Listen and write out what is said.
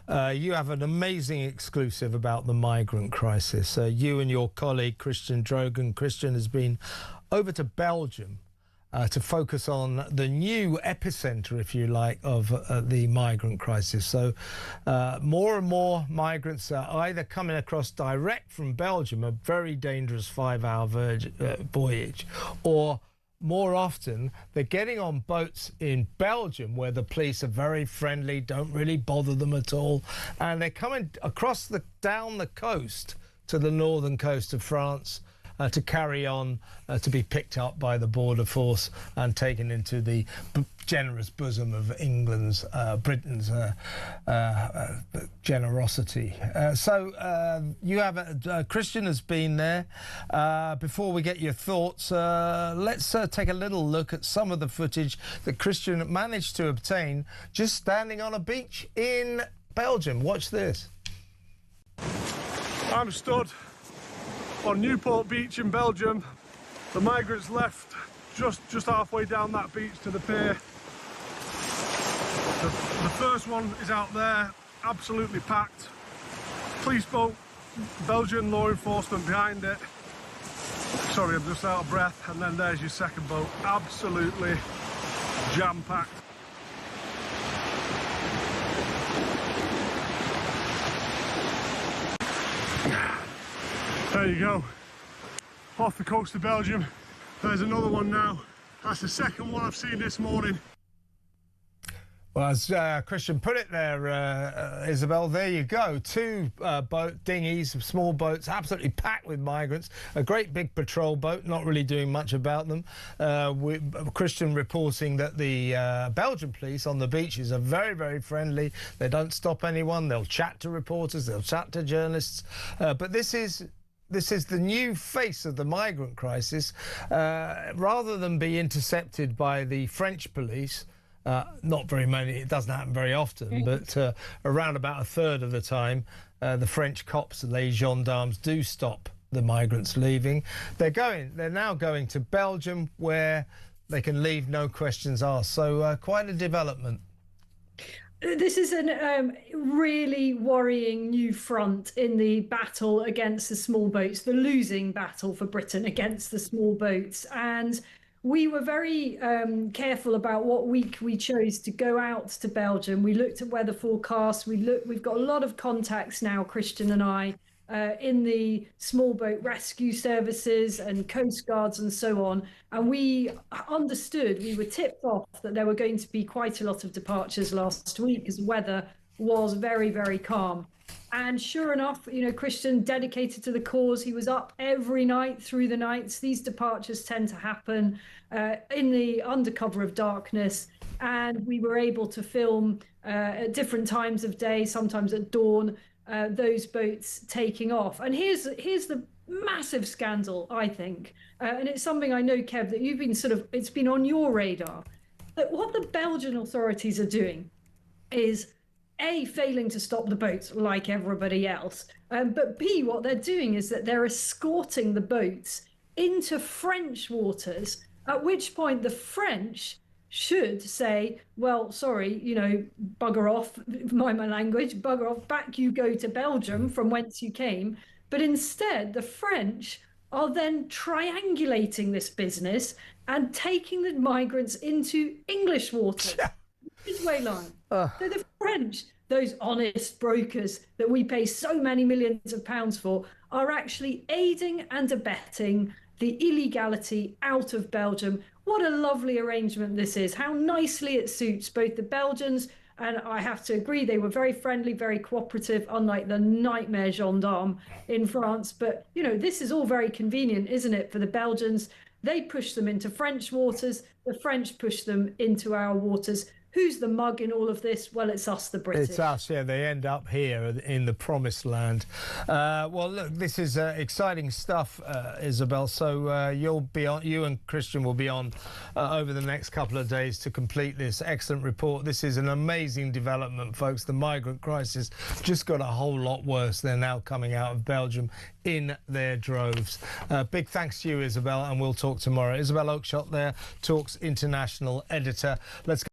You have an amazing exclusive about the migrant crisis. You and your colleague Christian Drogan. Christian has been over to Belgium to focus on the new epicenter, if you like, of the migrant crisis. So more and more migrants are either coming across direct from Belgium, a very dangerous 5-hour voyage, or more often they're getting on boats in Belgium where the police are very friendly, don't really bother them at all, and they're coming across down the coast to the northern coast of France to carry on to be picked up by the border force and taken into the generous bosom of Britain's generosity. So you have Christian has been there. Before we get your thoughts, let's take a little look at some of the footage that Christian managed to obtain just standing on a beach in Belgium. Watch this. I'm stood on Newport Beach in Belgium. The migrants left just halfway down that beach to the pier. The first one is out there, absolutely packed. Police boat, Belgian law enforcement behind it. Sorry, I'm just out of breath. And then there's your second boat, absolutely jam-packed. There you go, off the coast of Belgium. There's another one now. That's the second one I've seen this morning. Well, as Christian put it there, Isabel, there you go. Two dinghies, small boats, absolutely packed with migrants. A great big patrol boat, not really doing much about them. Christian reporting that the Belgian police on the beaches are very, very friendly. They don't stop anyone. They'll chat to reporters. They'll chat to journalists. But this is the new face of the migrant crisis. Rather than be intercepted by the French police, not very many, it doesn't happen very often, but around about a third of the time, the French cops, les gendarmes, do stop the migrants leaving. They're now going to Belgium, where they can leave, no questions asked. So quite a development. This is a really worrying new front in the battle against the small boats, the losing battle for Britain against the small boats. And we were very careful about what week we chose to go out to Belgium. We looked at weather forecasts. We've got a lot of contacts now, Christian and I, in the small boat rescue services and coast guards and so on. And we understood, we were tipped off that there were going to be quite a lot of departures last week as weather was very, very calm. And sure enough, you know, Christian, dedicated to the cause, he was up every night through the nights. These departures tend to happen in the undercover of darkness. And we were able to film at different times of day, sometimes at dawn, those boats taking off. And here's the massive scandal, I think. And it's something I know, Kev, that you've been it's been on your radar. That what the Belgian authorities are doing is A, failing to stop the boats like everybody else, but B, what they're doing is that they're escorting the boats into French waters, at which point the French should say, well, sorry, you know, bugger off, mind my language, bugger off, back you go to Belgium from whence you came. But instead, the French are then triangulating this business and taking the migrants into English waters. Midway line. So the French, those honest brokers that we pay so many millions of pounds for, are actually aiding and abetting the illegality out of Belgium. What a lovely arrangement this is. How nicely it suits both the Belgians, and I have to agree, they were very friendly, very cooperative, unlike the nightmare gendarme in France. But, you know, this is all very convenient, isn't it, for the Belgians? They push them into French waters. The French push them into our waters. Who's the mug in all of this? Well, it's us, the British. It's us, yeah. They end up here in the promised land. Well, look, this is exciting stuff, Isabel. So you and Christian will be on over the next couple of days to complete this excellent report. This is an amazing development, folks. The migrant crisis just got a whole lot worse. They're now coming out of Belgium in their droves. Big thanks to you, Isabel, and we'll talk tomorrow. Isabel Oakeshott there, Talks International editor. Let's